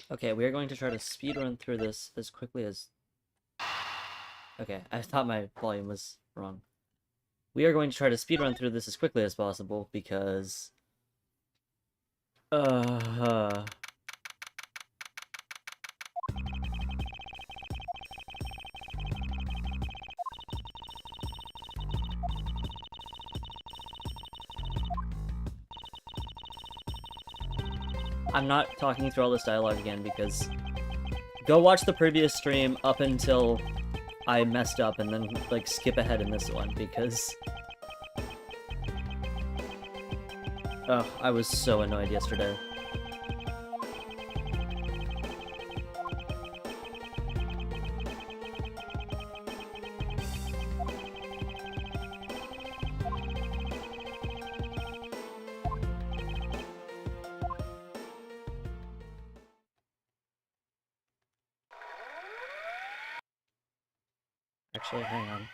Okay, we are going to try to speedrun through this as quickly as... Okay, I thought my volume was wrong. We are going to try to speedrun through this as quickly as possible because... Uh... I'm not talking through all this dialogue again because... Go watch the previous stream up until I messed up and then, like, skip ahead in this one because... Oh, I was so annoyed yesterday. Actually, hang on.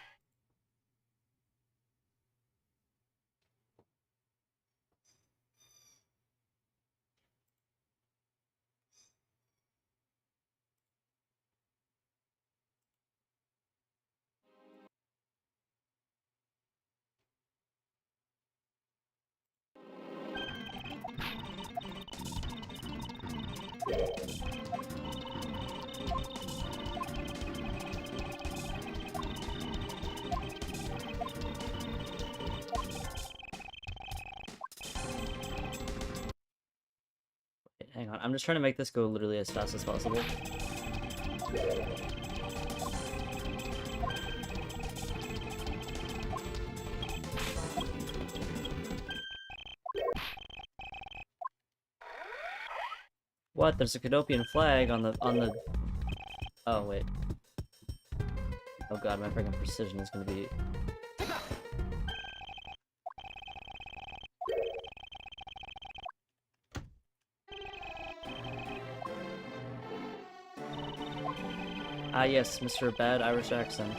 Wait, hang on, I'm just trying to make this go literally as fast as possible. What? There's a Cadopian flag on the... Oh, wait. Oh god, my freaking precision is gonna be... Ah yes, Mr. Bad Irish Accent.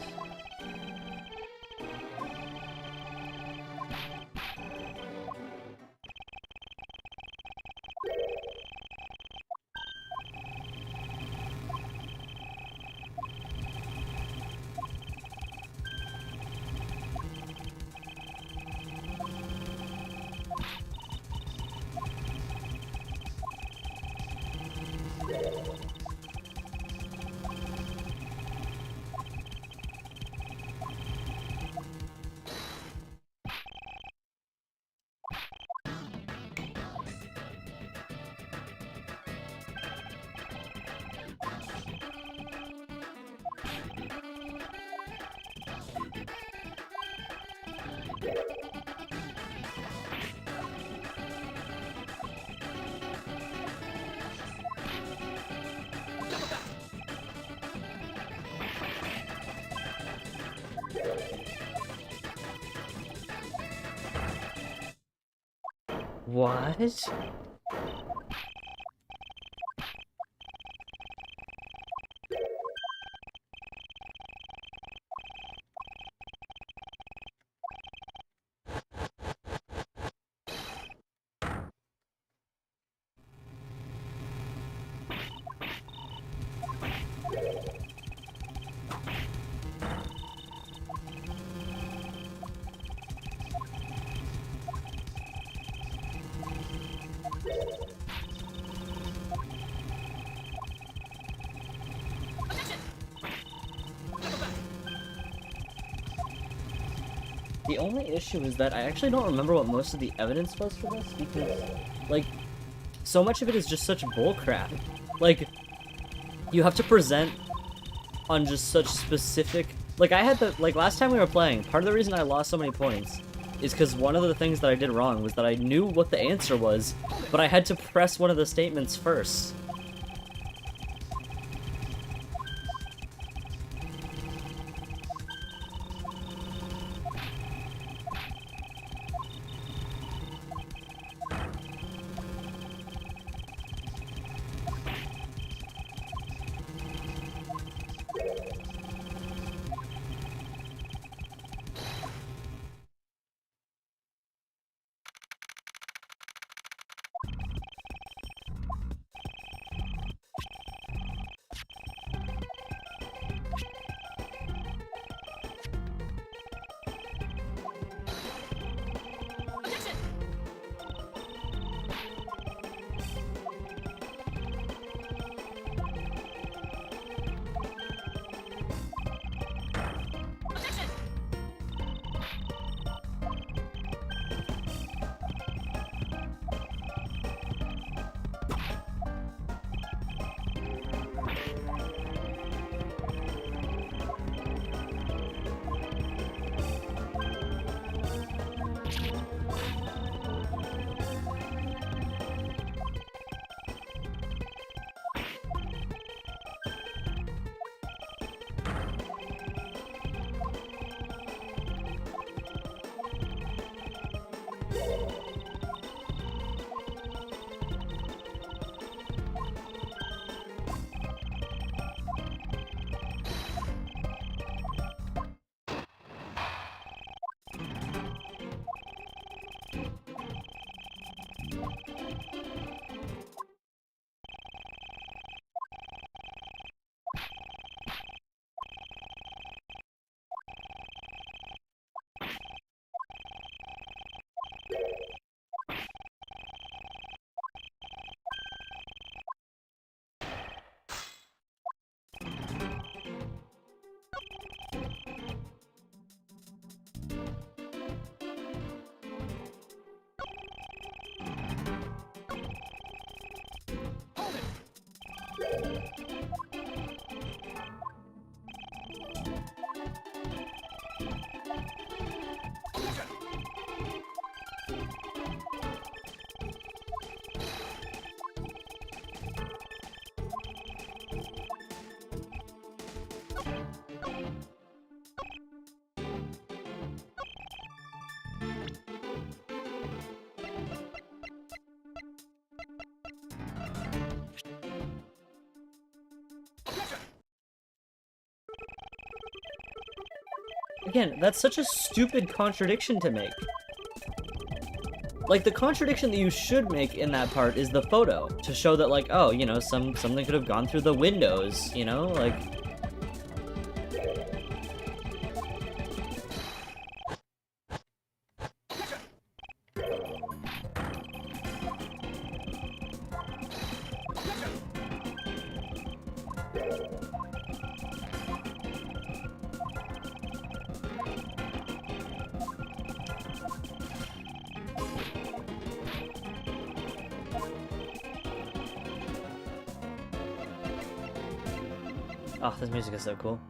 What? The only issue is that I actually don't remember what most of the evidence was for this, because, like, so much of it is just such bullcrap. Like, you have to present on just such specific... Like, I had the... Like, last time we were playing, part of the reason I lost so many points is because one of the things that I did wrong was that I knew what the answer was, but I had to press one of the statements first. Again, that's such a stupid contradiction to make. Like, the contradiction that you should make in that part is the photo, to show that, like, oh, you know, something could have gone through the windows, you know? Like... Oh, this music is so cool.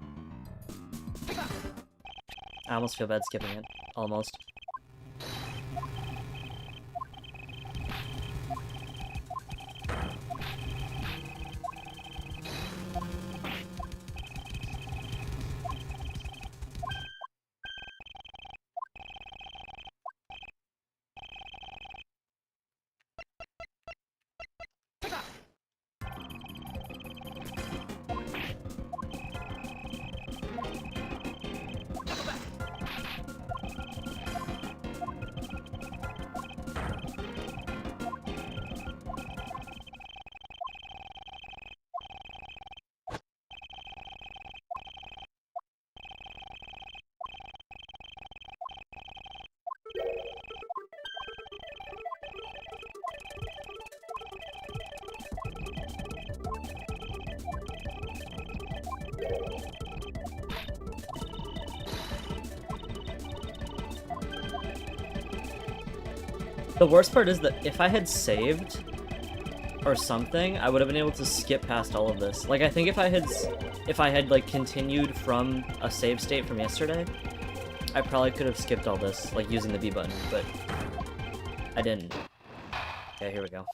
I almost feel bad skipping it. Almost. The worst part is that if I had saved or something, I would have been able to skip past all of this. Like, I think if I had like continued from a save state from yesterday, I probably could have skipped all this, like using the B button, but I didn't. Okay, here we go.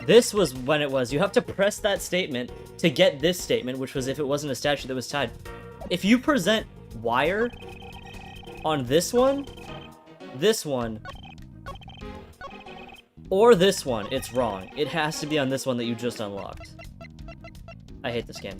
This was when it was. You have to press that statement to get this statement, which was if it wasn't a statue that was tied. If you present wire on this one, or this one, it's wrong. It has to be on this one that you just unlocked. I hate this game.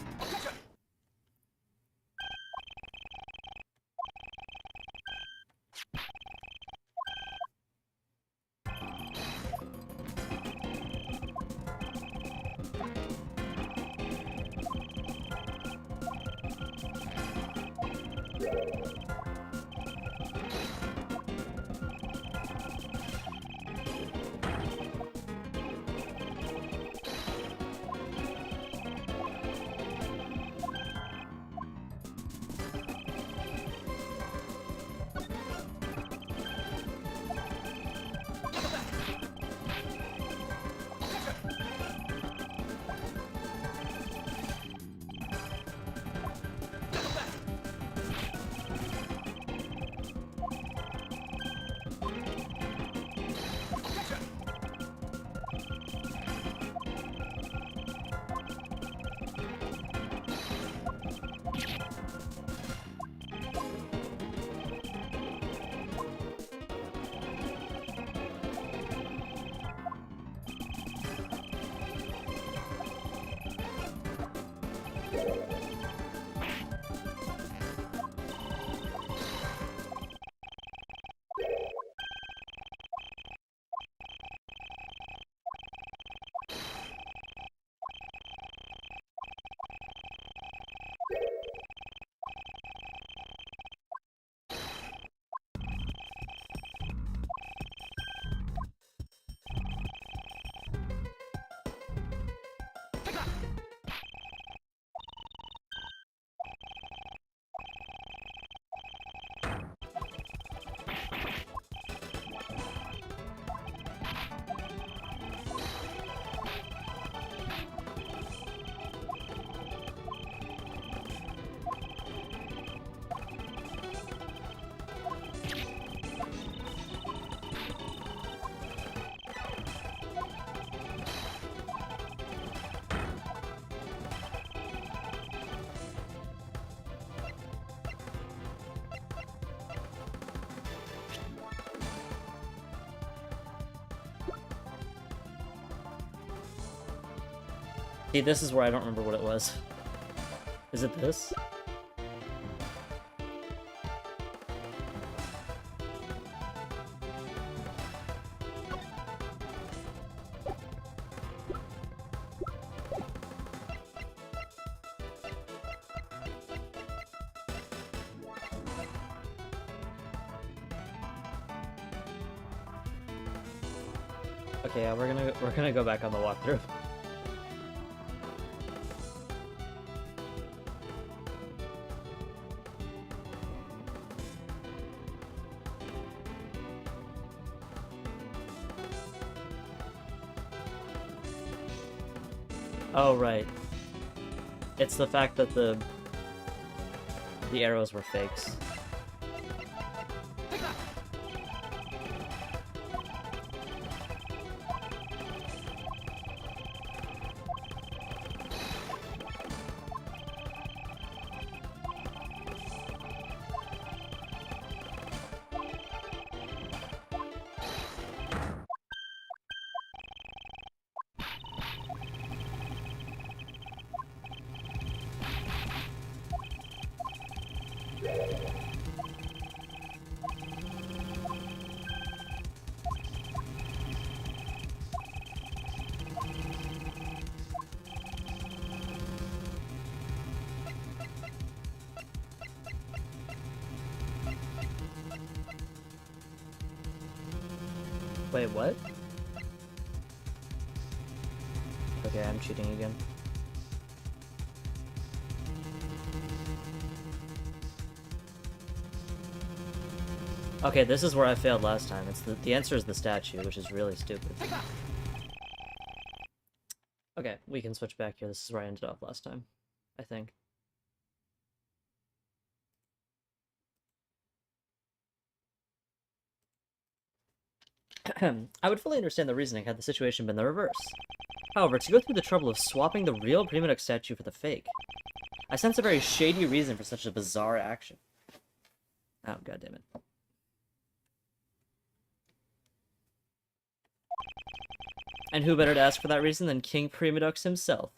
See, this is where I don't remember what it was. Is it this? Okay, yeah, we're gonna go back on the walkthrough. Oh, right. It's the fact that the arrows were fakes. Wait, what? Okay, I'm cheating again. Okay, this is where I failed last time. It's the answer is the statue, which is really stupid. Okay, we can switch back here. This is where I ended off last time, I think. I would fully understand the reasoning had the situation been the reverse. However, to go through the trouble of swapping the real Prima Duck statue for the fake, I sense a very shady reason for such a bizarre action. Oh, goddammit. And who better to ask for that reason than King Primadux himself?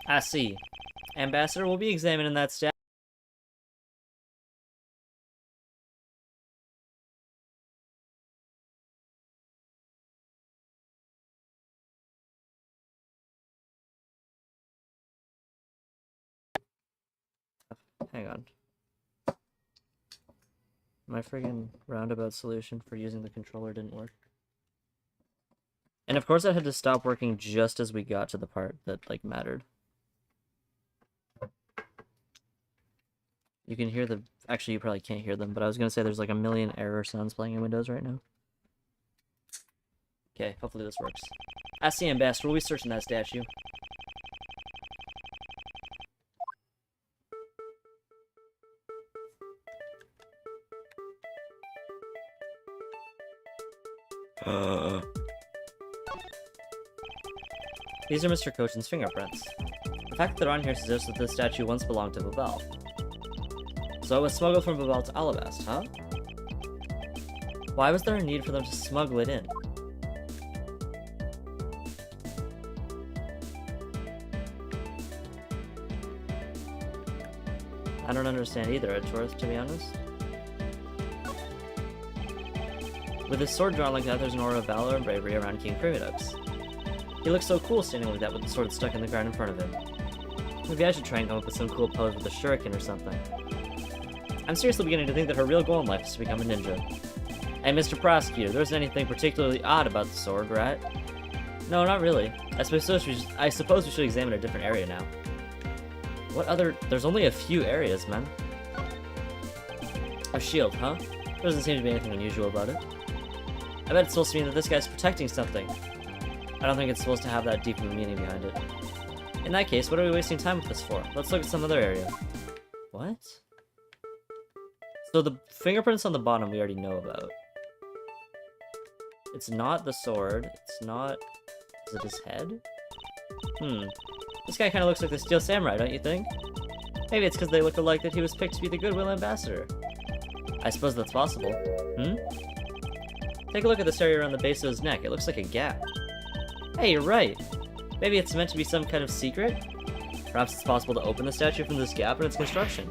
I see. Ambassador will be examining that statue. Hang on. My friggin' roundabout solution for using the controller didn't work. And of course I had to stop working just as we got to the part that, like, mattered. You can hear the... Actually, you probably can't hear them, but I was gonna say there's like a million error sounds playing in Windows right now. Okay, hopefully this works. Ask the Ambassador, we'll be searching that statue. These are Mr. Cochin's fingerprints. The fact that they're on here suggests that this statue once belonged to Babel. So it was smuggled from Babel to Alabast, huh? Why was there a need for them to smuggle it in? I don't understand either, Edgeworth, to be honest. With his sword drawn like that, there's an aura of valor and bravery around King Primadux. He looks so cool standing like that with the sword stuck in the ground in front of him. Maybe I should try and come up with some cool pose with a shuriken or something. I'm seriously beginning to think that her real goal in life is to become a ninja. Hey, Mr. Prosecutor, there isn't anything particularly odd about the sword, right? No, not really. I suppose we should examine a different area now. What other... There's only a few areas, man. A shield, huh? There doesn't seem to be anything unusual about it. I bet it's supposed to mean that this guy's protecting something. I don't think it's supposed to have that deep of a meaning behind it. In that case, what are we wasting time with this for? Let's look at some other area. What? So the fingerprints on the bottom we already know about. It's not the sword. It's not... Is it his head? This guy kind of looks like the Steel Samurai, don't you think? Maybe it's because they look alike that he was picked to be the Goodwill Ambassador. I suppose that's possible. Take a look at this area around the base of his neck. It looks like a gap. Hey, you're right. Maybe it's meant to be some kind of secret? Perhaps it's possible to open the statue from this gap in its construction.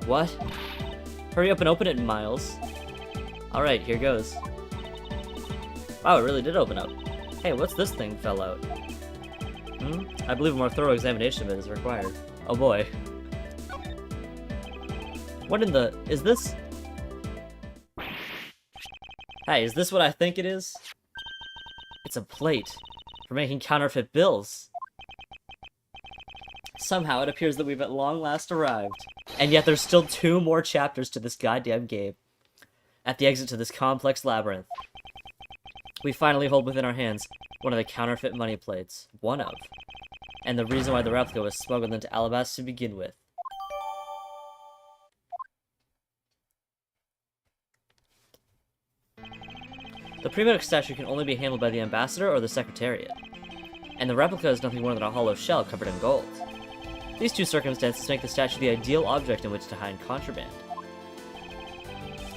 What? Hurry up and open it, Miles. Alright, here goes. Wow, it really did open up. Hey, what's this thing fell out? I believe a more thorough examination of it is required. Oh boy. What in the... Is this... Hey, is this what I think it is? It's a plate for making counterfeit bills. Somehow it appears that we've at long last arrived. And yet there's still 2 more chapters to this goddamn game. At the exit to this complex labyrinth, we finally hold within our hands one of the counterfeit money plates. One of. And the reason why the replica was smuggled into Alabasta to begin with. The Primotic statue can only be handled by the ambassador or the secretariat, and the replica is nothing more than a hollow shell covered in gold. These two circumstances make the statue the ideal object in which to hide contraband.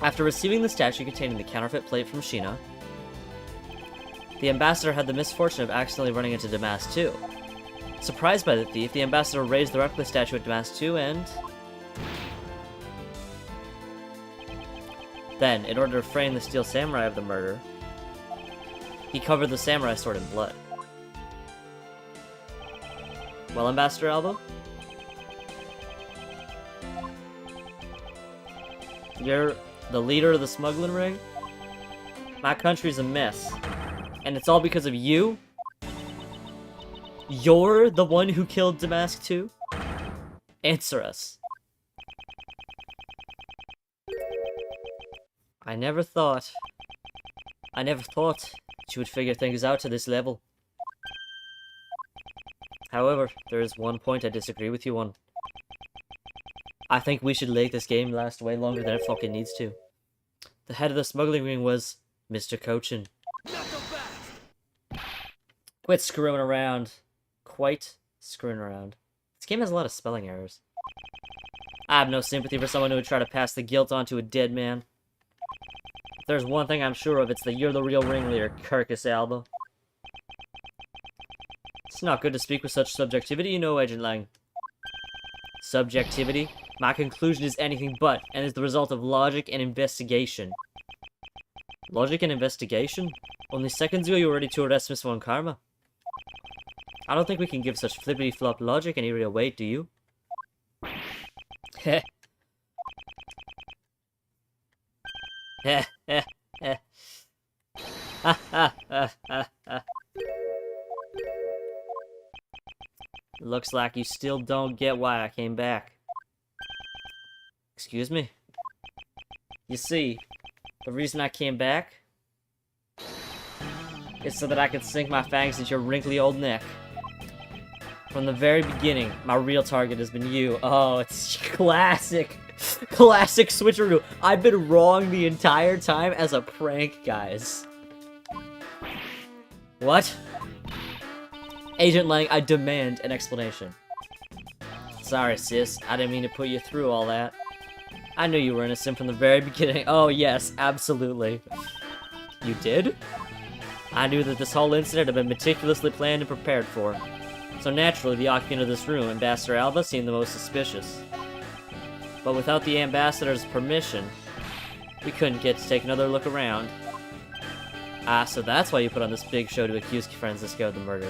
After receiving the statue containing the counterfeit plate from Sheena, the ambassador had the misfortune of accidentally running into Damask II. Surprised by the thief, the ambassador raised the replica statue at Damask II and... Then, in order to frame the Steel Samurai of the murder, he covered the samurai sword in blood. Well, Ambassador Alba? You're the leader of the smuggling ring? My country's a mess. And it's all because of you? You're the one who killed Damask II? Answer us. I never thought you would figure things out to this level. However, there is one point I disagree with you on. I think we should make this game last way longer than it fucking needs to. The head of the smuggling ring was Mr. Cochin. Quit screwing around. Quite screwing around. This game has a lot of spelling errors. I have no sympathy for someone who would try to pass the guilt on to a dead man. If there's one thing I'm sure of, it's that you're the real ringleader, Kirkus Alba. It's not good to speak with such subjectivity, you know, Agent Lang. Subjectivity? My conclusion is anything but, and is the result of logic and investigation. Logic and investigation? Only seconds ago you were ready to arrest Miss Von Karma. I don't think we can give such flippity-flop logic any real weight, do you? Heh. Heh, heh, heh. Ha ha ha ha ha. Looks like you still don't get why I came back. Excuse me? You see, the reason I came back is so that I could sink my fangs into your wrinkly old neck. From the very beginning, my real target has been you. Oh, it's classic. Classic switcheroo. I've been wrong the entire time as a prank, guys. What? Agent Lang, I demand an explanation. Sorry, sis. I didn't mean to put you through all that. I knew you were innocent from the very beginning. Oh, yes, absolutely. You did? I knew that this whole incident had been meticulously planned and prepared for. So naturally, the occupant of this room, Ambassador Alba, seemed the most suspicious. But without the Ambassador's permission, we couldn't get to take another look around. Ah, so that's why you put on this big show to accuse Franziska of the murder.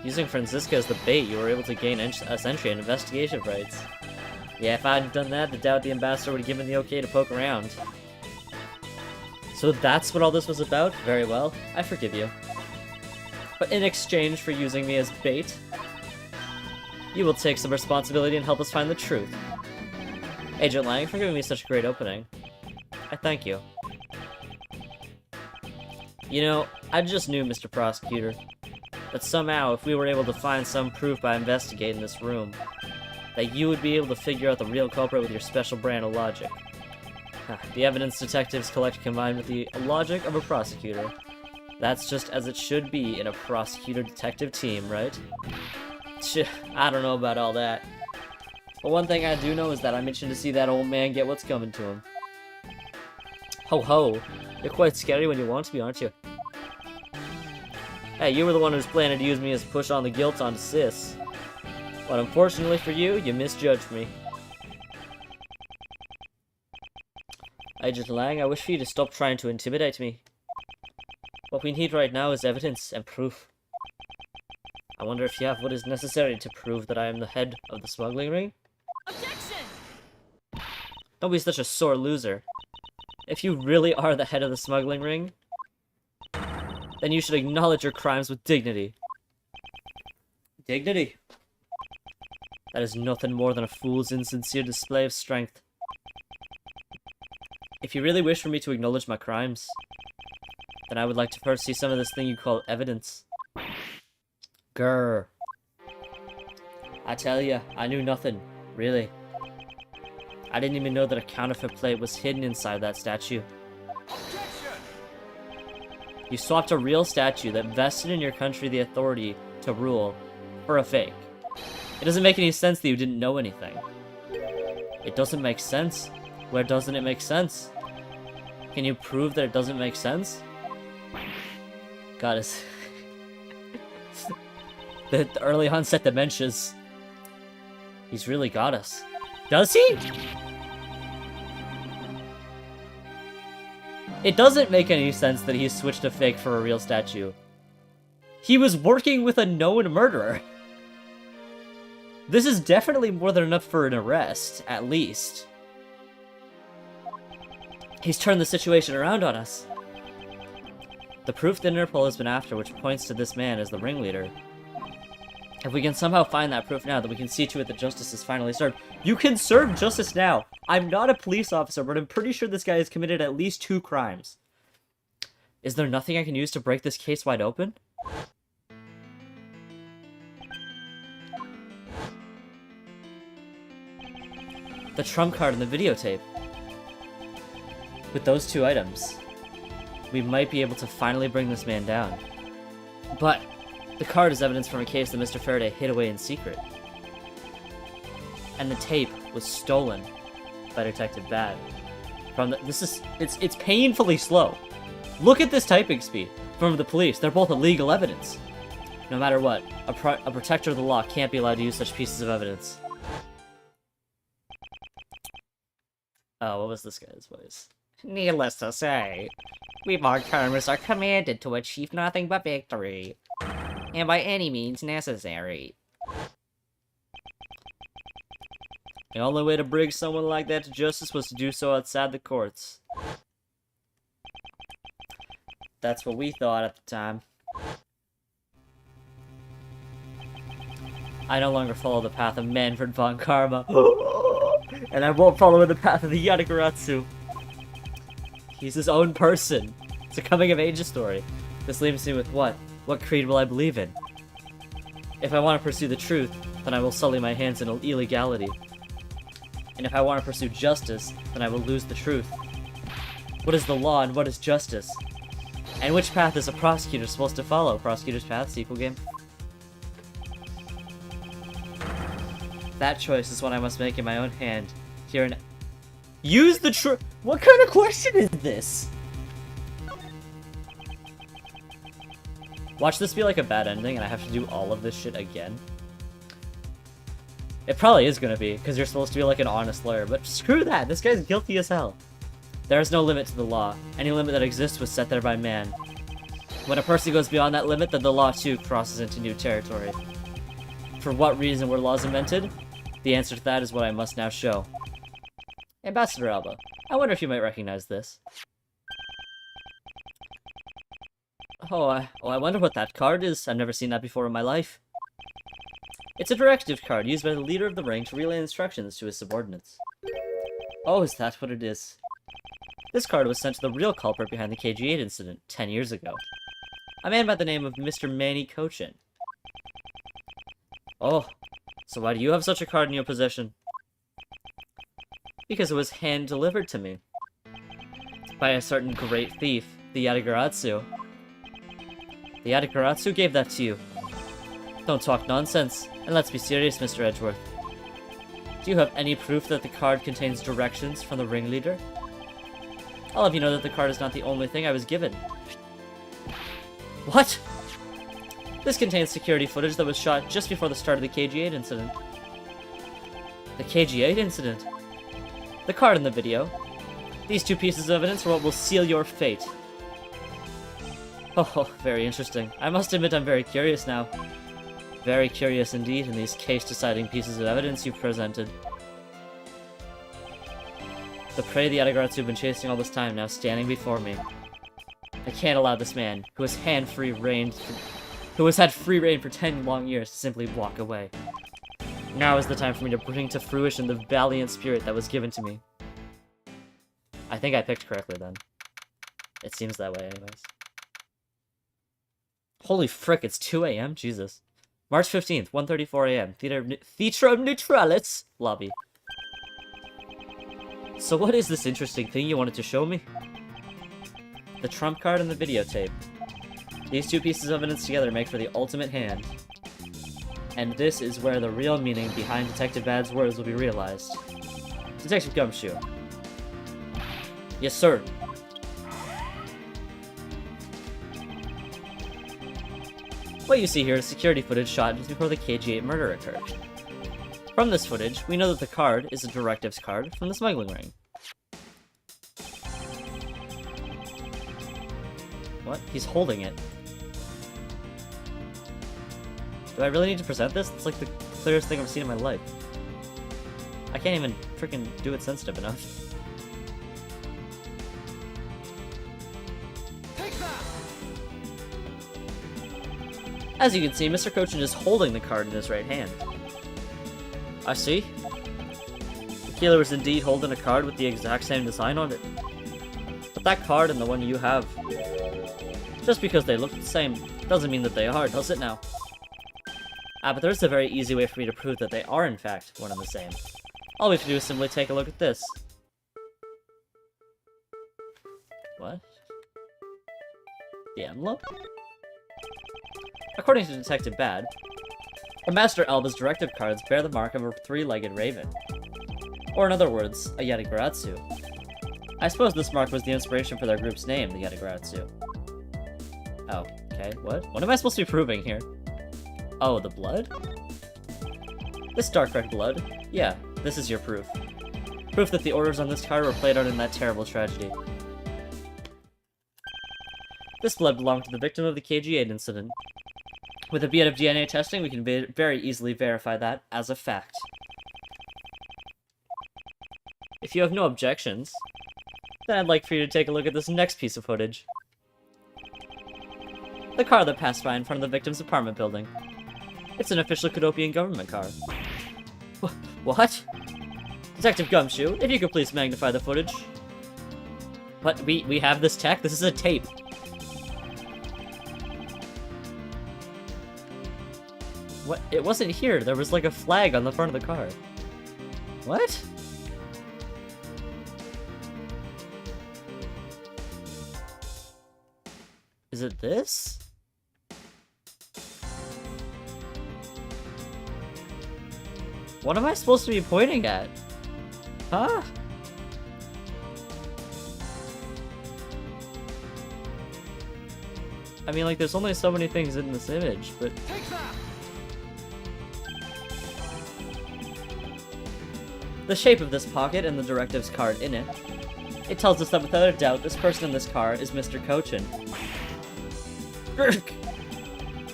Using Franziska as the bait, you were able to gain us entry and investigation rights. Yeah, if I hadn't done that, I doubt the Ambassador would have given the okay to poke around. So that's what all this was about? Very well, I forgive you. But in exchange for using me as bait, you will take some responsibility and help us find the truth. Agent Lang, for giving me such a great opening. I thank you. You know, I just knew, Mr. Prosecutor, that somehow if we were able to find some proof by investigating this room, that you would be able to figure out the real culprit with your special brand of logic. The evidence detectives collect combined with the logic of a prosecutor. That's just as it should be in a prosecutor-detective team, right? I don't know about all that. But one thing I do know is that I'm itching to see that old man get what's coming to him. Ho ho! You're quite scary when you want to be, aren't you? Hey, you were the one who's planning to use me as a push on the guilt onto Sis. But unfortunately for you, you misjudged me. Agent Lang, I wish for you to stop trying to intimidate me. What we need right now is evidence and proof. I wonder if you have what is necessary to prove that I am the head of the smuggling ring? Objection! Don't be such a sore loser. If you really are the head of the smuggling ring, then you should acknowledge your crimes with dignity. Dignity? That is nothing more than a fool's insincere display of strength. If you really wish for me to acknowledge my crimes, Then I would like to first see some of this thing you call evidence. Grr. I tell ya, I knew nothing. Really. I didn't even know that a counterfeit plate was hidden inside that statue. You swapped a real statue that vested in your country the authority to rule for a fake. It doesn't make any sense that you didn't know anything. It doesn't make sense? Where doesn't it make sense? Can you prove that it doesn't make sense? God, it's... the early onset dementias. He's really got us. Does he? It doesn't make any sense that he switched a fake for a real statue. He was working with a known murderer. This is definitely more than enough for an arrest, at least. He's turned the situation around on us. The proof that Interpol has been after, which points to this man as the ringleader. If we can somehow find that proof now, then we can see to it that justice is finally served. You can serve justice now! I'm not a police officer, but I'm pretty sure this guy has committed at least 2 crimes. Is there nothing I can use to break this case wide open? The trump card and the videotape. With those 2 items, we might be able to finally bring this man down. But the card is evidence from a case that Mr. Faraday hid away in secret. And the tape was stolen by Detective Bad. It's painfully slow. Look at this typing speed from the police. They're both illegal evidence. No matter what, a protector of the law can't be allowed to use such pieces of evidence. Oh, what was this guy's voice? Needless to say, we Markharmers are commanded to achieve nothing but victory, and by any means necessary. The only way to bring someone like that to justice was to do so outside the courts. That's what we thought at the time. I no longer follow the path of Manfred von Karma. And I won't follow in the path of the Yatagarasu. He's his own person. It's a coming-of-age story. This leaves me with what? What creed will I believe in? If I want to pursue the truth, then I will sully my hands in illegality. And if I want to pursue justice, then I will lose the truth. What is the law and what is justice? And which path is a prosecutor supposed to follow? Prosecutor's Path, sequel game? That choice is one I must make in my own hand. Here and... Use the truth! What kind of question is this? Watch this be like a bad ending and I have to do all of this shit again. It probably is gonna be, because you're supposed to be like an honest lawyer, but screw that! This guy's guilty as hell. There is no limit to the law. Any limit that exists was set there by man. When a person goes beyond that limit, then the law too crosses into new territory. For what reason were laws invented? The answer to that is what I must now show. Ambassador Alba, I wonder if you might recognize this. Oh, I wonder what that card is. I've never seen that before in my life. It's a directive card used by the leader of the ring to relay instructions to his subordinates. Oh, is that what it is? This card was sent to the real culprit behind the KG-8 incident 10 years ago. A man by the name of Mr. Manny Cochin. Oh, so why do you have such a card in your possession? Because it was hand-delivered to me. By a certain great thief, the Yatagarasu. The Yatagarasu gave that to you. Don't talk nonsense, and let's be serious, Mr. Edgeworth. Do you have any proof that the card contains directions from the ringleader? I'll have you know that the card is not the only thing I was given. What? This contains security footage that was shot just before the start of the KG-8 incident. The KG-8 incident? The card in the video. These 2 pieces of evidence are what will seal your fate. Oh, very interesting. I must admit I'm very curious now. Very curious indeed in these case-deciding pieces of evidence you've presented. The prey the Yatagarasu have been chasing all this time now standing before me. I can't allow this man, who has had free reign for 10 long years, to simply walk away. Now is the time for me to bring to fruition the valiant spirit that was given to me. I think I picked correctly then. It seems that way anyways. Holy frick, it's 2 a.m.? Jesus. March 15th, 1:34 a.m. Theatrum Neutralis lobby. So what is this interesting thing you wanted to show me? The trump card and the videotape. These two pieces of evidence together make for the ultimate hand. And this is where the real meaning behind Detective Bad's words will be realized. Detective Gumshoe. Yes, sir. What you see here is security footage shot just before the KG-8 murder occurred. From this footage, we know that the card is a directives card from the smuggling ring. What? He's holding it. Do I really need to present this? It's like the clearest thing I've seen in my life. I can't even freaking do it sensitive enough. As you can see, Mr. Kochin is holding the card in his right hand. I see. The killer is indeed holding a card with the exact same design on it. But that card and the one you have, just because they look the same, doesn't mean that they are, does it now? But there's a very easy way for me to prove that they are in fact one and the same. All we have to do is simply take a look at this. What? The envelope? According to Detective Bad, Ambassador Alba's directive cards bear the mark of a three-legged raven. Or in other words, a Yatagarasu. I suppose this mark was the inspiration for their group's name, the Yatagarasu. Oh, okay, what? What am I supposed to be proving here? Oh, the blood? This dark red blood? Yeah, this is your proof. Proof that the orders on this card were played out in that terrible tragedy. This blood belonged to the victim of the KG-8 incident. With a bit of DNA testing, we can very easily verify that as a fact. If you have no objections, then I'd like for you to take a look at this next piece of footage. The car that passed by in front of the victim's apartment building. It's an official Cadopian government car. What? Detective Gumshoe, if you could please magnify the footage. What? We have this tech? This is a tape. What? It wasn't here. There was like a flag on the front of the car. What? Is it this? What am I supposed to be pointing at? Huh? I mean, like, there's only so many things in this image, but... The shape of this pocket and the directives card in it. It tells us that without a doubt, this person in this car is Mr. Kochin.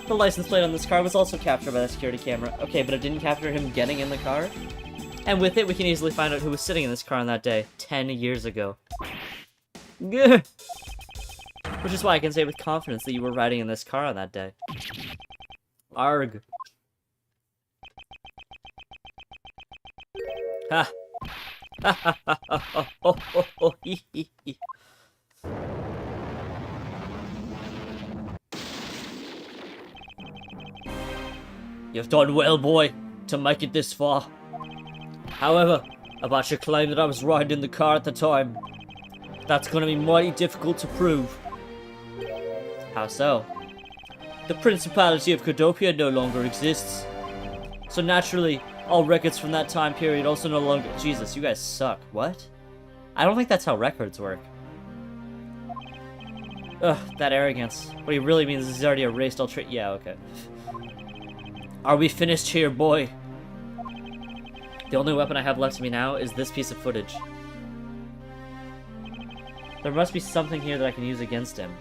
The license plate on this car was also captured by the security camera. Okay, but it didn't capture him getting in the car. And with it, we can easily find out who was sitting in this car on that day, 10 years ago. Which is why I can say with confidence that you were riding in this car on that day. Arg. Ha! Ha ha ha ha ha ho ho ho hee hee hee. You've done well, boy, to make it this far. However, about your claim that I was riding in the car at the time, that's gonna be mighty difficult to prove. How so? The Principality of Cadopia no longer exists. So naturally, all records from that time period also no longer— Jesus, you guys suck. What? I don't think that's how records work. Ugh, that arrogance. What he really means is he's already erased all yeah, okay. Are we finished here, boy? The only weapon I have left to me now is this piece of footage. There must be something here that I can use against him.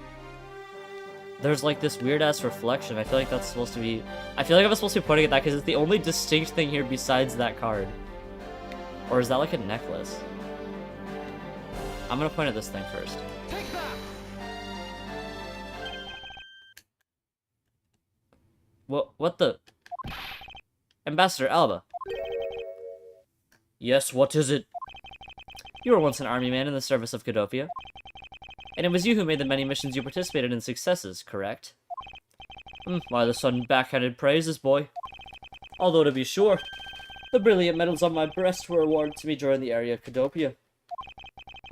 There's like this weird-ass reflection. I feel like that's supposed to be... I feel like I'm supposed to be pointing at that because it's the only distinct thing here besides that card. Or is that like a necklace? I'm gonna point at this thing first. Take that! What the... Ambassador Alba. Yes, what is it? You were once an army man in the service of Cadopia. And it was you who made the many missions you participated in successes, correct? Why the sudden backhanded praises, boy? Although, to be sure, the brilliant medals on my breast were awarded to me during the area of Cadopia.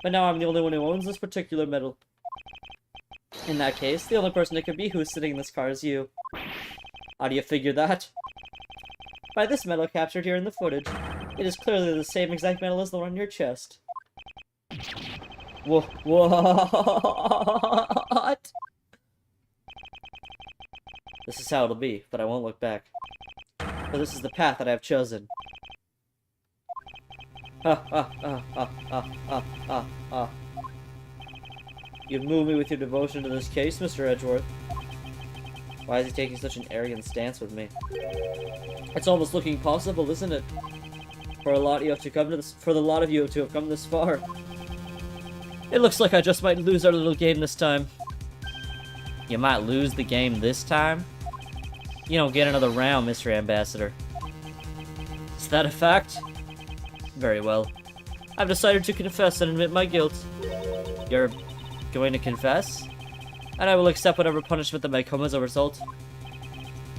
But now I'm the only one who owns this particular medal. In that case, the only person it could be who's sitting in this car is you. How do you figure that? By this medal captured here in the footage, it is clearly the same exact medal as the one on your chest. Whoa, what? This is how it'll be, but I won't look back. For this is the path that I have chosen. You've moved me with your devotion to this case, Mr. Edgeworth. Why is he taking such an arrogant stance with me? It's almost looking possible, isn't it? For the lot of you to have come this far. It looks like I just might lose our little game this time. You might lose the game this time? You don't get another round, Mr. Ambassador. Is that a fact? Very well. I've decided to confess and admit my guilt. You're going to confess? And I will accept whatever punishment that may come as a result.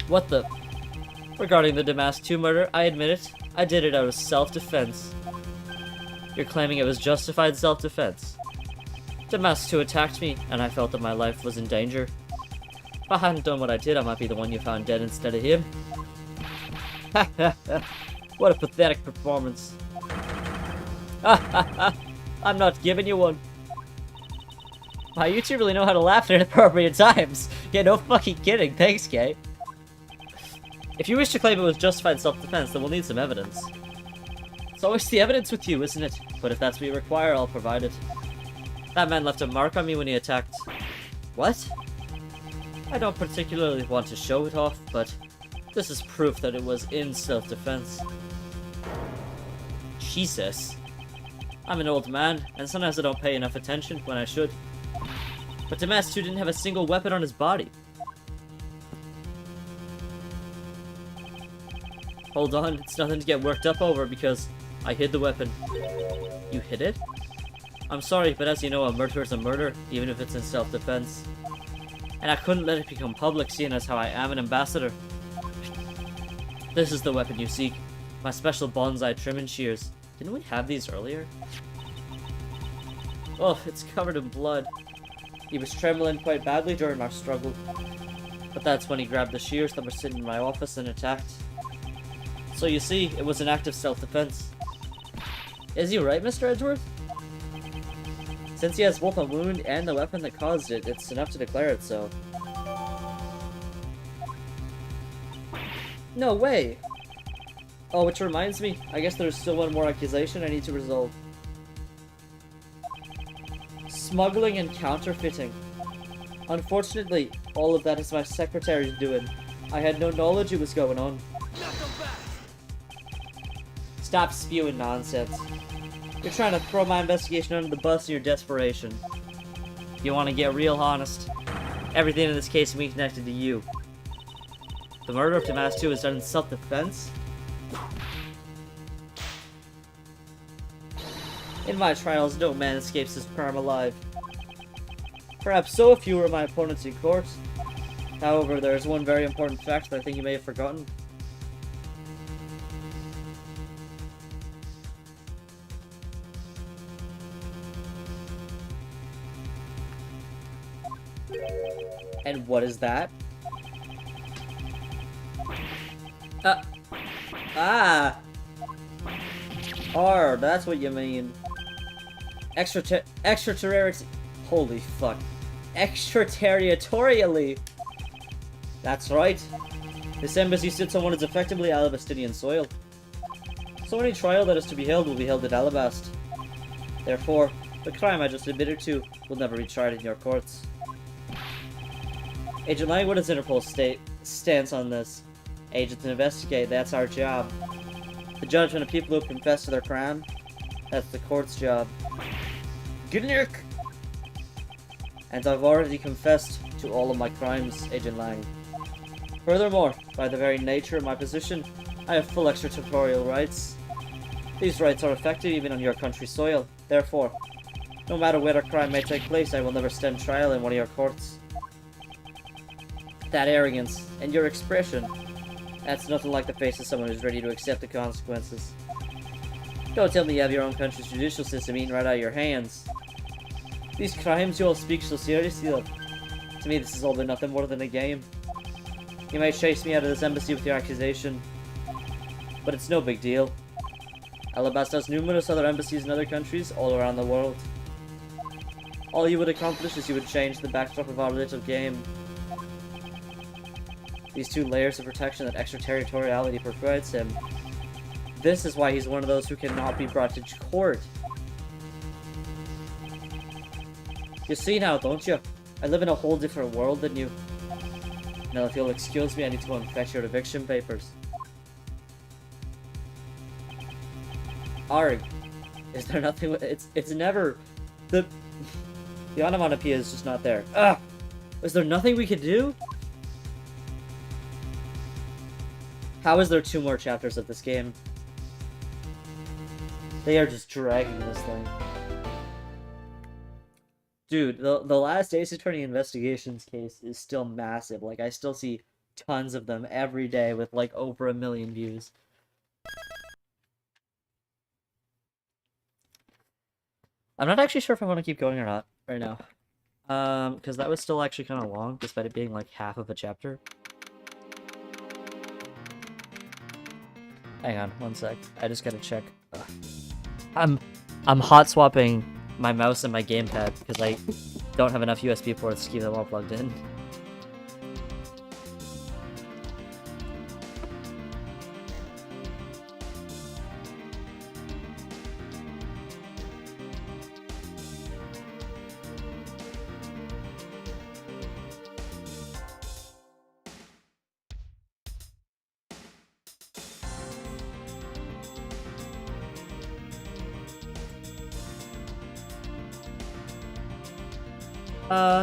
What the? Regarding the Damask 2 murder, I admit it. I did it out of self-defense. You're claiming it was justified self-defense. Damask 2 attacked me, and I felt that my life was in danger. If I hadn't done what I did, I might be the one you found dead instead of him. Ha ha ha. What a pathetic performance. Ha ha ha. I'm not giving you one. Wow, you two really know how to laugh at inappropriate times. Yeah, no fucking kidding. Thanks, Kay. If you wish to claim it was justified self-defense, then we'll need some evidence. It's always the evidence with you, isn't it? But if that's what you require, I'll provide it. That man left a mark on me when he attacked. What? I don't particularly want to show it off, but this is proof that it was in self-defense. Jesus. I'm an old man, and sometimes I don't pay enough attention when I should. But Damask 2 didn't have a single weapon on his body. Hold on, it's nothing to get worked up over because I hid the weapon. You hid it? I'm sorry, but as you know, a murder is a murder, even if it's in self-defense. And I couldn't let it become public, seeing as how I am an ambassador. This is the weapon you seek. My special bonsai trimming shears. Didn't we have these earlier? Oh, it's covered in blood. He was trembling quite badly during our struggle. But that's when he grabbed the shears that were sitting in my office and attacked. So you see, it was an act of self-defense. Is he right, Mr. Edgeworth? Since he has both a wound and the weapon that caused it, it's enough to declare it so. No way! Oh, which reminds me, I guess there's still one more accusation I need to resolve. Smuggling and counterfeiting. Unfortunately, all of that is my secretary's doing. I had no knowledge it was going on. Stop spewing nonsense. You're trying to throw my investigation under the bus in your desperation. If you want to get real honest, everything in this case can be connected to you. The murder of Damask 2 was done in self-defense? In my trials, no man escapes his crime alive. Perhaps so if you were my opponents in court. However, there is one very important fact that I think you may have forgotten. And what is that? That's what you mean. Extraterritoriality. Holy fuck. Extraterritorially. That's right. This embassy sits on what is effectively Alabastidian soil. So any trial that is to be held will be held at Alabast. Therefore, the crime I just admitted to will never be tried in your courts. Agent Lang, what is Interpol's stance on this? Agents investigate, that's our job. The judgment of people who have confessed to their crime, that's the court's job. Gnick! And I've already confessed to all of my crimes, Agent Lang. Furthermore, by the very nature of my position, I have full extraterritorial rights. These rights are effective even on your country's soil. Therefore, no matter where a crime may take place, I will never stand trial in one of your courts. That arrogance, and your expression. That's nothing like the face of someone who's ready to accept the consequences. Don't tell me you have your own country's judicial system eaten right out of your hands. These crimes you all speak so seriously of. To me, this has all been nothing more than a game. You might chase me out of this embassy with your accusation, but it's no big deal. Alabasta has numerous other embassies in other countries all around the world. All you would accomplish is you would change the backdrop of our little game. These two layers of protection that extraterritoriality provides him. This is why he's one of those who cannot be brought to court. You see now, don't you? I live in a whole different world than you. Now, if you'll excuse me, I need to go and fetch your eviction papers. Arg. Is there nothing... It's never... The onomatopoeia is just not there. Ugh! Is there nothing we could do? How is there 2 more chapters of this game? They are just dragging this thing. Dude, the last Ace Attorney Investigations case is still massive. Like, I still see tons of them every day with, like, over 1 million views. I'm not actually sure if I want to keep going or not right now. Because that was still actually kind of long, despite it being, like, half of a chapter. Hang on, 1 sec. I just gotta check. Ugh. I'm hot swapping my mouse and my gamepad because I don't have enough USB ports to keep them all plugged in.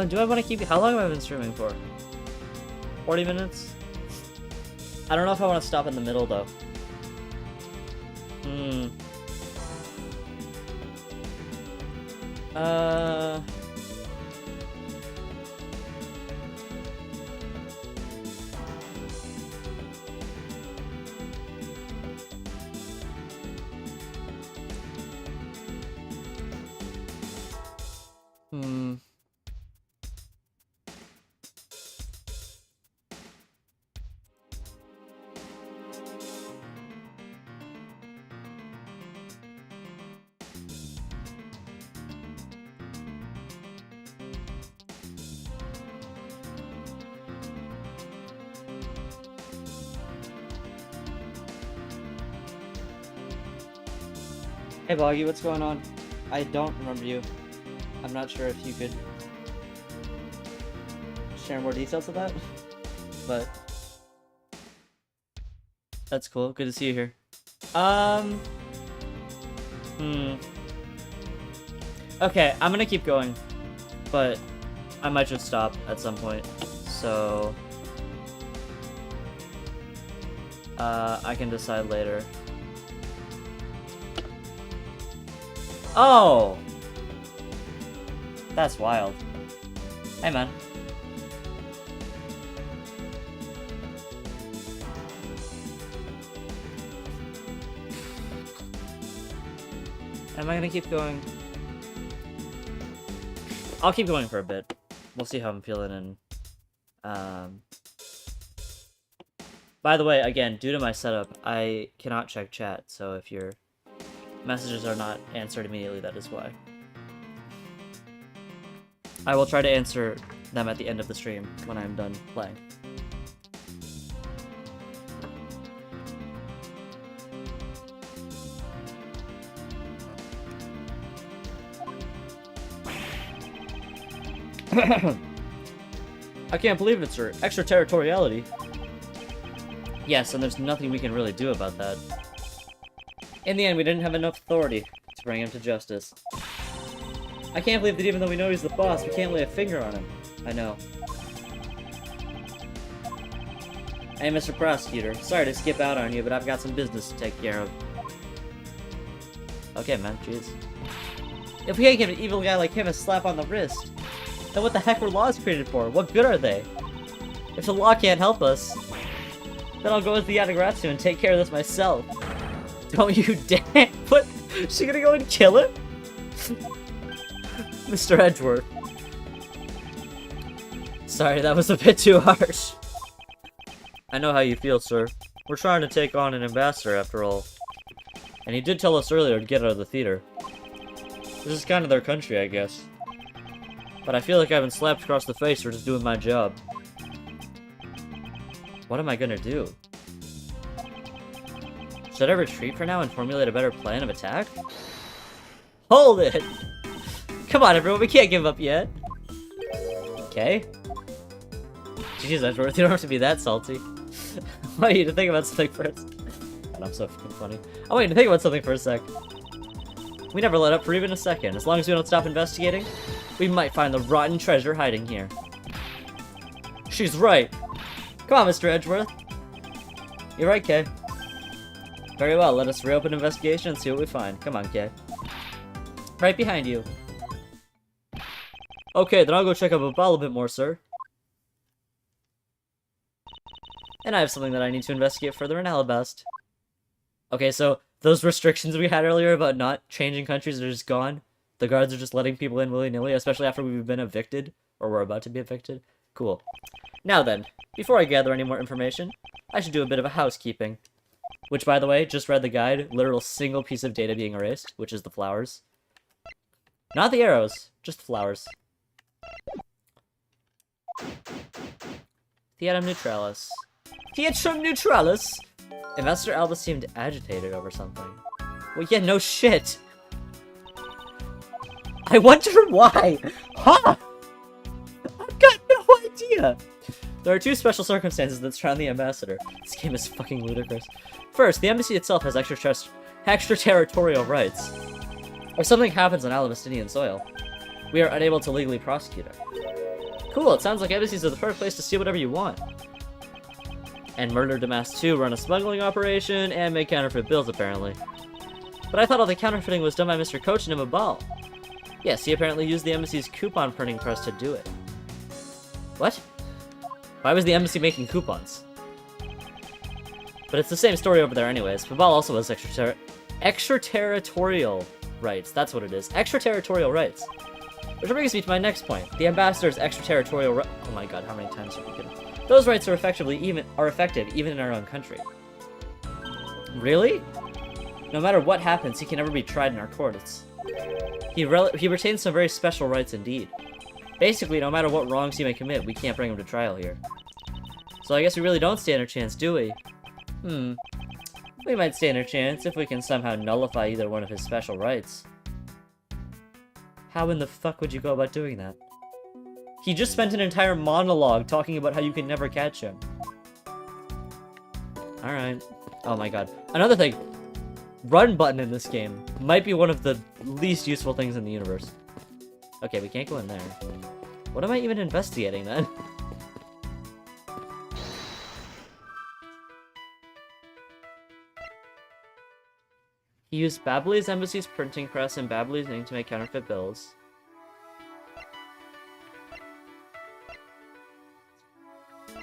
Do I want to keep... How long have I been streaming for? 40 minutes? I don't know if I want to stop in the middle, though. Hey Boggy, what's going on? I don't remember you. I'm not sure if you could share more details of that, but that's cool. Good to see you here. Okay, I'm gonna keep going, but I might just stop at some point, so I can decide later. Oh! That's wild. Hey, man. Am I gonna keep going? I'll keep going for a bit. We'll see how I'm feeling, and by the way, again, due to my setup, I cannot check chat, so if your messages are not answered immediately, that is why. I will try to answer them at the end of the stream when I'm done playing. I can't believe it's her extraterritoriality. Yes, and there's nothing we can really do about that. In the end, we didn't have enough authority to bring him to justice. I can't believe that even though we know he's the boss, we can't lay a finger on him. I know. Hey, Mr. Prosecutor. Sorry to skip out on you, but I've got some business to take care of. Okay, man. Jeez. If we can't give an evil guy like him a slap on the wrist, then what the heck were laws created for? What good are they? If the law can't help us, then I'll go with the Yatagarasu and take care of this myself. Don't you dare! What? Is she gonna go and kill him? Mr. Edgeworth. Sorry, that was a bit too harsh. I know how you feel, sir. We're trying to take on an ambassador, after all. And he did tell us earlier to get out of the theater. This is kind of their country, I guess. But I feel like I've been slapped across the face for just doing my job. What am I gonna do? Should I retreat for now and formulate a better plan of attack? Hold it! Come on, everyone, we can't give up yet. Okay. Jeez, Edgeworth, you don't have to be that salty. I want you to think about something first. God, I'm so fucking funny. I want you to think about something for a sec. We never let up for even a second. As long as we don't stop investigating, we might find the rotten treasure hiding here. She's right. Come on, Mr. Edgeworth. You're right, Kay. Very well, let us reopen investigation and see what we find. Come on, Kay. Right behind you. Okay, then I'll go check out Babal a bit more, sir. And I have something that I need to investigate further in Alabast. Okay, so those restrictions we had earlier about not changing countries are just gone. The guards are just letting people in willy-nilly, especially after we've been evicted, or we're about to be evicted. Cool. Now then, before I gather any more information, I should do a bit of a housekeeping. Which, by the way, just read the guide, literal single piece of data being erased, which is the flowers. Not the arrows, just the flowers. Theatum Neutralis. Theatrum Neutralis? Ambassador Alba seemed agitated over something. Well, yeah, no shit. I wonder why. Huh? I've got no idea. There are two special circumstances that surround the ambassador. This game is fucking ludicrous. First, the embassy itself has extraterritorial rights. If something happens on Alabastinian soil, we are unable to legally prosecute it. Cool, it sounds like embassies are the perfect place to steal whatever you want. And Murder Damas 2 run a smuggling operation and make counterfeit bills, apparently. But I thought all the counterfeiting was done by Mr. Cochin and Babal. Yes, he apparently used the embassy's coupon printing press to do it. What? Why was the embassy making coupons? But it's the same story over there anyways. Babal also has extraterritorial rights. That's what it is. Extraterritorial rights. Which brings me to my next point. The ambassador's extraterritorial rights. Oh my god, how many times have we given? Those rights are effective even in our own country. Really? No matter what happens, he can never be tried in our courts. He retains some very special rights indeed. Basically, no matter what wrongs he may commit, we can't bring him to trial here. So I guess we really don't stand a chance, do we? We might stand a chance if we can somehow nullify either one of his special rights. How in the fuck would you go about doing that? He just spent an entire monologue talking about how you can never catch him. Alright. Oh my god. Another thing. Run button in this game might be one of the least useful things in the universe. Okay, we can't go in there. What am I even investigating then? He used Babali's embassy's printing press and Babali's ink to make counterfeit bills.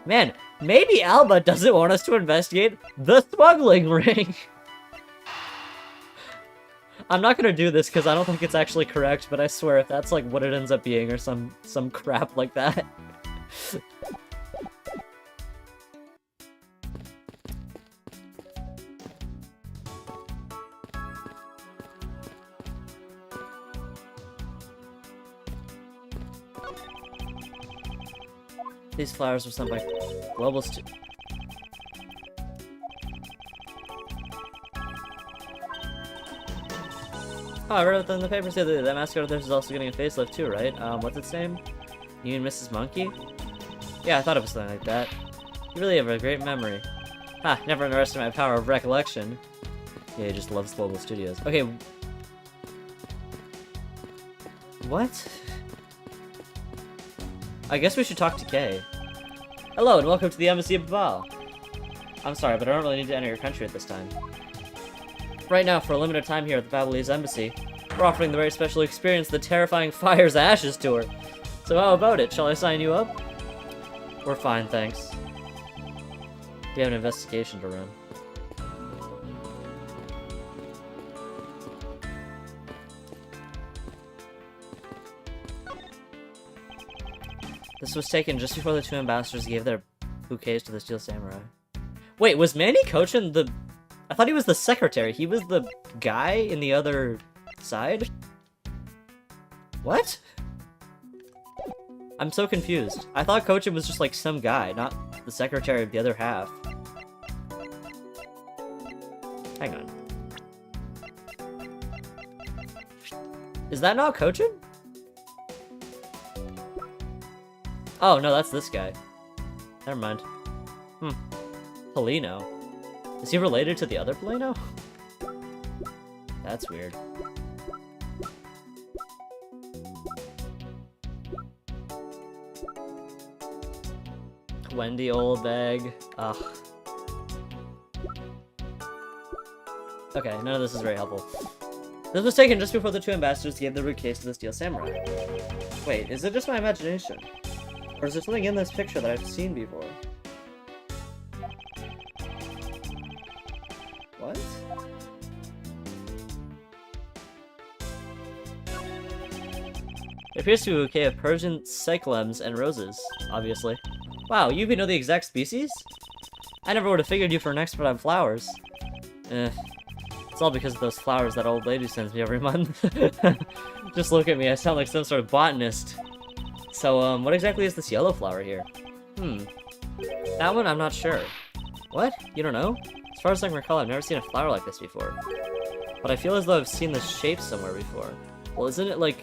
Man, maybe Alba doesn't want us to investigate the smuggling ring! I'm not gonna do this because I don't think it's actually correct, but I swear if that's like what it ends up being or some crap like that. These flowers were sent by Global Oh, I read it in the papers the other day. That mascot of theirs is also getting a facelift too, right? What's its name? You and Mrs. Monkey? Yeah, I thought it was something like that. You really have a great memory. Ha, never underestimate my power of recollection. Yeah, he just loves Global Studios. Okay. What? I guess we should talk to Kay. Hello, and welcome to the Embassy of Babal. I'm sorry, but I don't really need to enter your country at this time. Right now, for a limited time here at the Babalese Embassy, we're offering the very special experience, the Terrifying Fire's Ashes Tour. So how about it? Shall I sign you up? We're fine, thanks. We have an investigation to run. This was taken just before the two ambassadors gave their bouquets to the Steel Samurai. Wait, was Manny Kochan the... I thought he was the secretary. He was the guy in the other side? What? I'm so confused. I thought Kochan was just like some guy, not the secretary of the other half. Hang on. Is that not Kochan? Oh, no, that's this guy. Never mind. Polino. Is he related to the other Polino? That's weird. Wendy Oldbag. Ugh. Okay, none of this is very helpful. This was taken just before the two ambassadors gave the root case to the Steel Samurai. Wait, is it just my imagination? Or is there something in this picture that I've seen before? What? It appears to be a bouquet of Persian cyclams and roses, obviously. Wow, you even know the exact species? I never would have figured you for an expert on flowers. It's all because of those flowers that old lady sends me every month. Just look at me, I sound like some sort of botanist. So, what exactly is this yellow flower here? That one, I'm not sure. What? You don't know? As far as I can recall, I've never seen a flower like this before. But I feel as though I've seen this shape somewhere before. Well, isn't it like...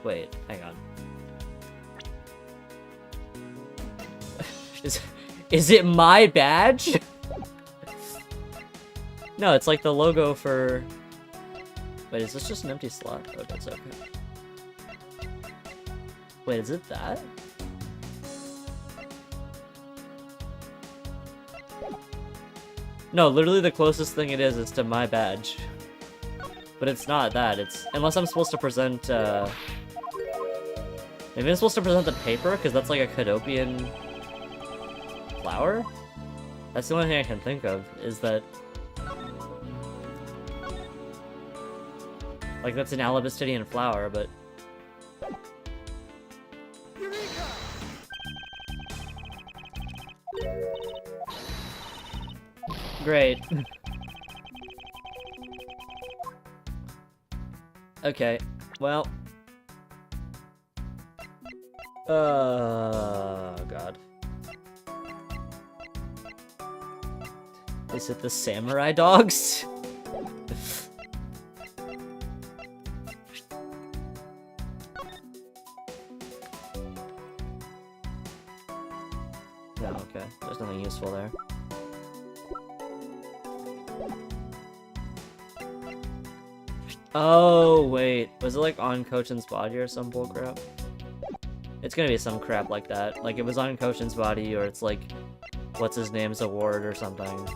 Wait, hang on. Is it my badge? No, it's like the logo for... Wait, is this just an empty slot? Oh, that's okay. Wait, is it that? No, literally the closest thing it is to my badge. But it's not that, it's... Unless I'm supposed to present, Maybe I'm supposed to present the paper, because that's like a Cadopian flower? That's the only thing I can think of, is that... Like, that's an Alabastidian flower, but... Great. Okay, well... God. Is it the samurai dogs? No, okay. There's nothing useful there. Oh, wait. Was it like on Kochan's body or some bullcrap? It's gonna be some crap like that. Like it was on Kochan's body, or it's like, what's his name's award or something.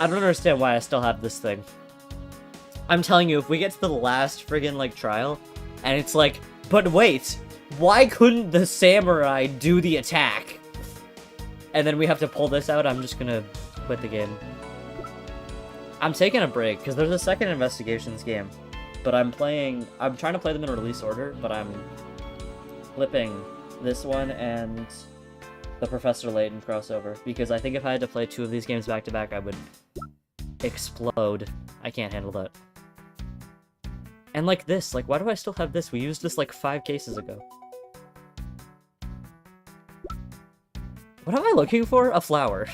I don't understand why I still have this thing. I'm telling you, if we get to the last friggin' like trial, and it's like, but wait, why couldn't the samurai do the attack? And then we have to pull this out, I'm just gonna quit the game. I'm taking a break, because there's a second Investigations game. But I'm trying to play them in release order, but I'm flipping this one and the Professor Layton crossover, because I think if I had to play 2 of these games back to back, I would explode. I can't handle that. And like this, like why do I still have this? We used this like 5 cases ago. What am I looking for? A flower.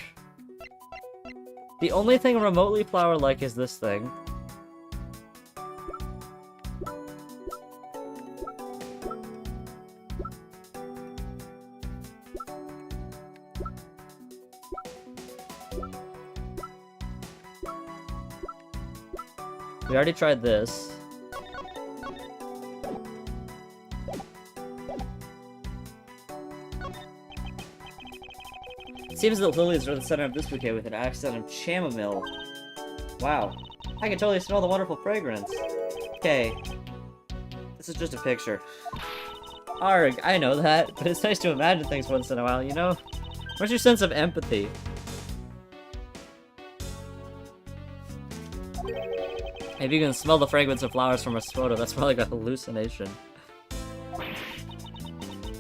The only thing remotely flower-like is this thing. We already tried this. It seems that lilies are the center of this bouquet with an accent of chamomile. Wow. I can totally smell the wonderful fragrance. Okay. This is just a picture. Arg, I know that, but it's nice to imagine things once in a while, you know? Where's your sense of empathy? Maybe you can smell the fragrance of flowers from a photo. That's more like a hallucination.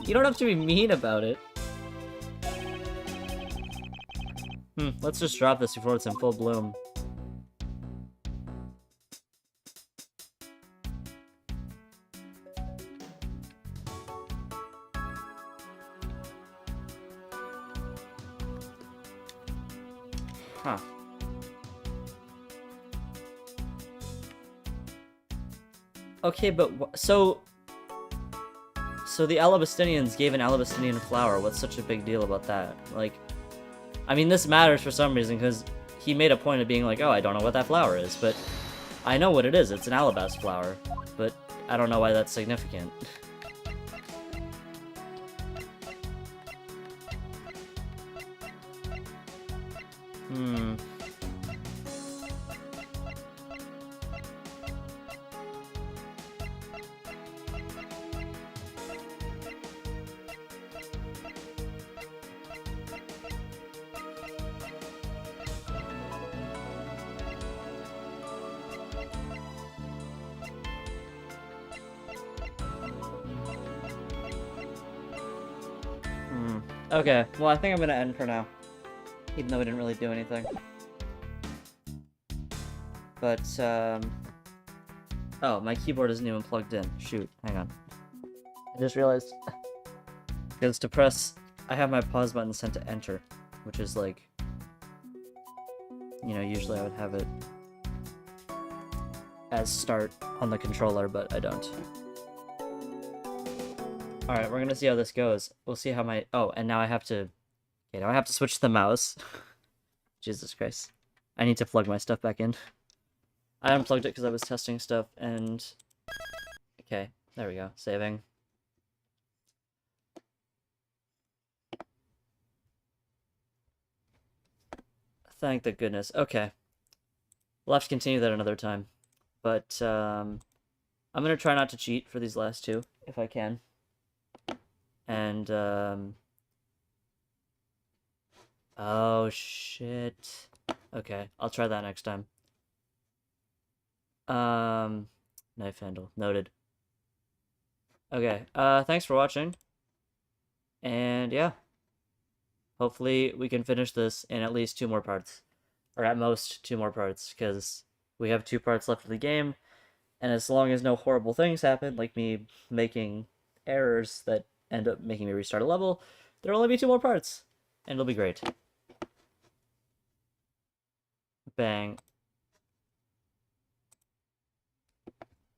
You don't have to be mean about it. Let's just drop this before it's in full bloom. Huh. Okay, but so the Alabastinians gave an Alabastinian flower. What's such a big deal about that? Like, I mean, this matters for some reason, because he made a point of being like, oh, I don't know what that flower is, but I know what it is. It's an alabast flower, but I don't know why that's significant. Okay, well, I think I'm gonna end for now. Even though we didn't really do anything. But, oh, my keyboard isn't even plugged in. Shoot, hang on. I just realized... Because to press... I have my pause button set to enter. Which is like... You know, usually I would have it... as start on the controller, but I don't. Alright, we're gonna see how this goes. We'll see how my... Oh, and now I have to... Okay, now I have to switch the mouse. Jesus Christ. I need to plug my stuff back in. I unplugged it because I was testing stuff, and... Okay, there we go. Saving. Thank the goodness. Okay. We'll have to continue that another time. But, I'm gonna try not to cheat for these last 2, if I can. And, oh, shit. Okay, I'll try that next time. Knife handle. Noted. Okay, thanks for watching. And, yeah. Hopefully we can finish this in at least 2 more parts. Or at most 2 more parts, because we have 2 parts left of the game. And as long as no horrible things happen, like me making errors that end up making me restart a level, there'll only be 2 more parts, and it'll be great. Bang.